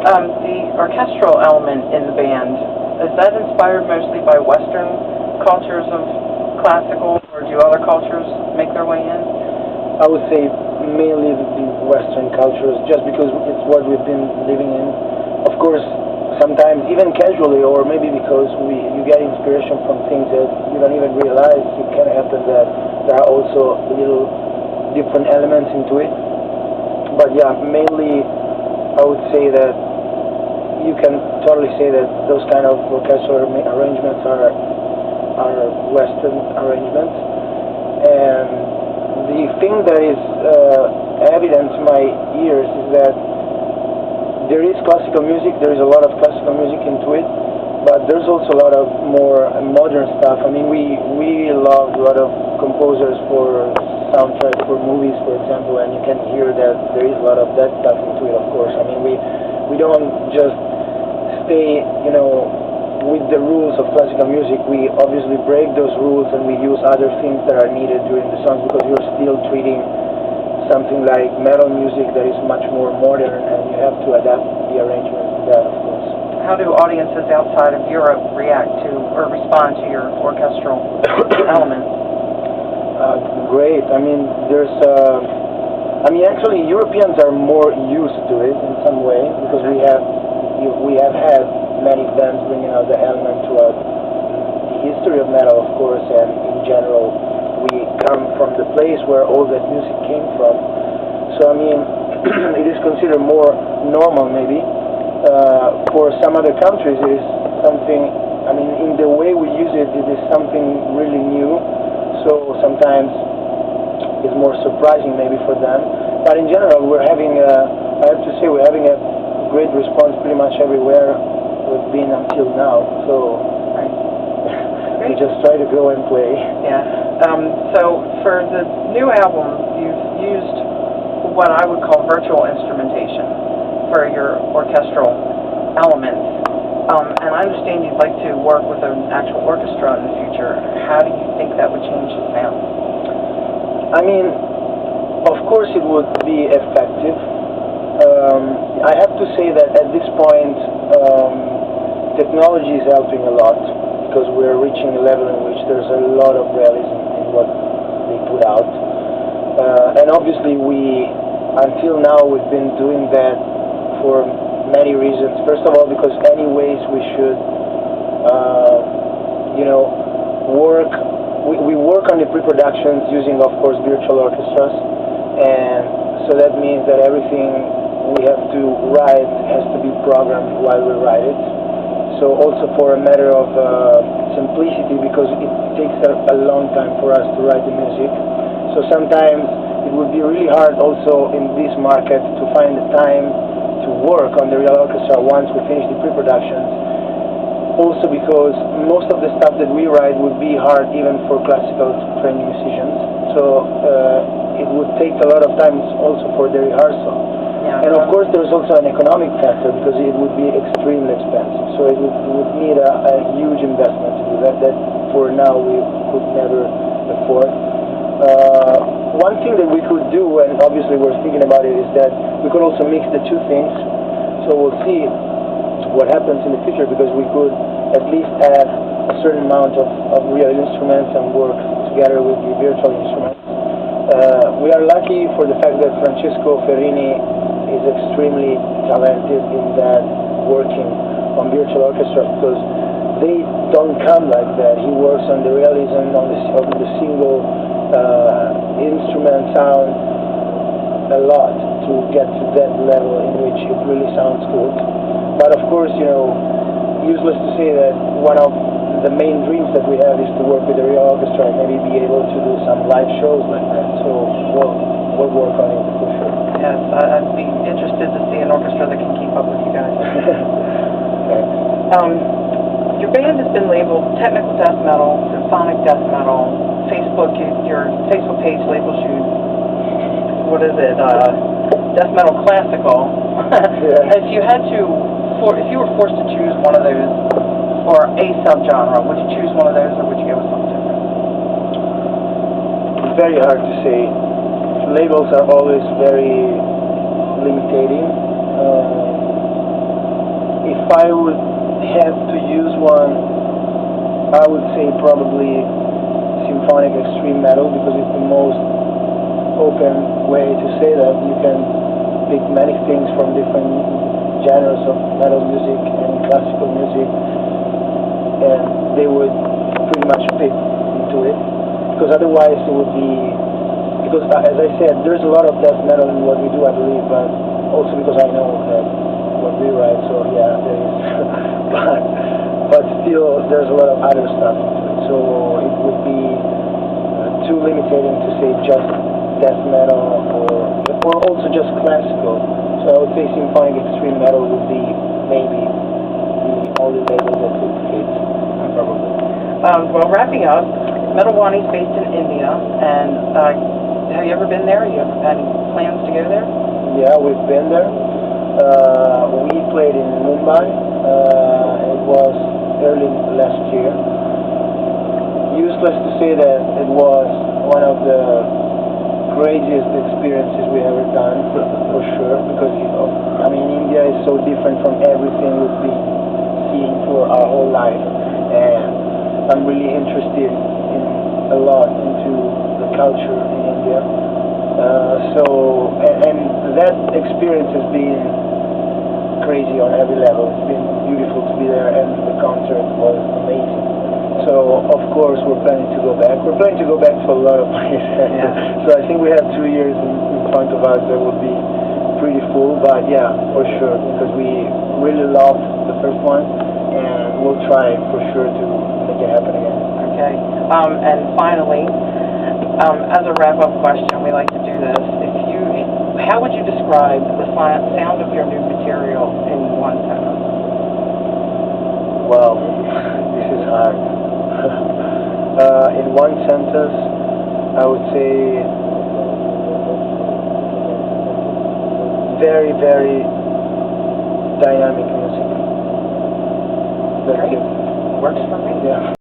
The orchestral element in the band, is that inspired mostly by Western cultures of classical, or do other cultures make their way in? I would say mainly the Western cultures, just because it's what we've been living in. Of course, sometimes even casually, or maybe because you get inspiration from things that you don't even realize. It can happen that there are also little different elements into it. But yeah, mainly I would say that you can totally say that those kind of orchestral arrangements are Western arrangements. And the thing that is evident to my ears is that there is classical music, there is a lot of classical music into it, but there's also a lot of more modern stuff. I mean, we love a lot of composers for soundtracks for movies, for example, and you can hear that there is a lot of that stuff into it, of course. I mean, we don't just stay, with the rules of classical music. We obviously break those rules and we use other things that are needed during the songs, because you're still treating something like metal music that is much more modern, and you have to adapt the arrangement to that, of course. How do audiences outside of Europe react to or respond to your orchestral element? Great. I mean, actually Europeans are more used to it in some way, because we have had many bands bringing out the element throughout the history of metal, of course, and in general we come from the place where all that music came from. So I mean, it is considered more normal maybe. For some other countries it is something, I mean, in the way we use it, it is something really new, so sometimes it's more surprising maybe for them. But in general we're having, I have to say, we're having a great response pretty much everywhere we've been until now, so we just try to go and play. Yeah. So for the new album, you've used what I would call virtual instrumentation for your orchestral elements. And I understand you'd like to work with an actual orchestra in the future. How do you think that would change the sound? I mean, of course it would be effective. I have to say that at this point, technology is helping a lot, because we're reaching a level in which there's a lot of realism in what they put out. And obviously until now we've been doing that for many reasons. First of all, because anyways we should, we work on the pre-productions using, of course, virtual orchestras, and so that means that everything we have to write has to be programmed while we write it. So also for a matter of simplicity, because it takes a long time for us to write the music. So sometimes it would be really hard also in this market to find the time to work on the real orchestra once we finish the pre-productions. Also because most of the stuff that we write would be hard even for classical trained musicians. So it would take a lot of time also for the rehearsal. Yeah, and of course there's also an economic factor, because it would be extremely expensive. So it would need a huge investment to do that for now we could never afford. One thing that we could do, and obviously we're thinking about it, is that we could also mix the two things. So we'll see what happens in the future, because we could at least have a certain amount of real instruments and work together with the virtual instruments. We are lucky for the fact that Francesco Ferrini is extremely talented in that working on virtual orchestra, because they don't come like that. He works on the realism, on the single instrument sound a lot to get to that level in which it really sounds good. But of course, useless to say that one of the main dreams that we have is to work with a real orchestra and maybe be able to do some live shows like that. So we'll work on it for sure. Yes, I'd be interested to see an orchestra that can keep up with you guys. Okay. Your band has been labeled technical death metal, symphonic death metal. Your Facebook page labels you, what is it, death metal classical. Yeah. If you were forced to choose one of those, or a subgenre, would you choose one of those, or would you go with something different? Very hard to say. Labels are always very limiting. if I would have to use one, I would say probably symphonic extreme metal, because it's the most open way to say that. You can pick many things from different genres of metal music and classical music, and they would pretty much fit into it, because otherwise it would be, because as I said, there's a lot of death metal in what we do, I believe, but also because I know that what we write, so yeah, there is but still there's a lot of other stuff into it, so it would be too limiting to say just death metal or also just classical. So I would say symphonic extreme metal would be maybe the only label that could fit, probably. Well, wrapping up, Metal Wani is based in India, and have you ever been there? You have any plans to go there? Yeah, we've been there. We played in Mumbai. It was early last year. Useless to say that it was one of the craziest experiences we ever done, for sure, because I mean, India is so different from everything we've been seeing for our whole life, and I'm really interested in a lot into the culture in India. And that experience has been crazy on every level. It's been beautiful to be there, and the concert was amazing. So of course we're planning to go back. We're planning to go back to a lot of places. Yeah. So I think we have 2 years in front of us that will be pretty full. But yeah, for sure, because we really loved the first one, and we'll try for sure to make it happen again. Okay. And finally, as a wrap-up question, we like to do this. How would you describe the sound of your new material in one sentence? Wow, this is hard. In one sentence, I would say very, very dynamic music. That's Great. it. Works for me. Yeah.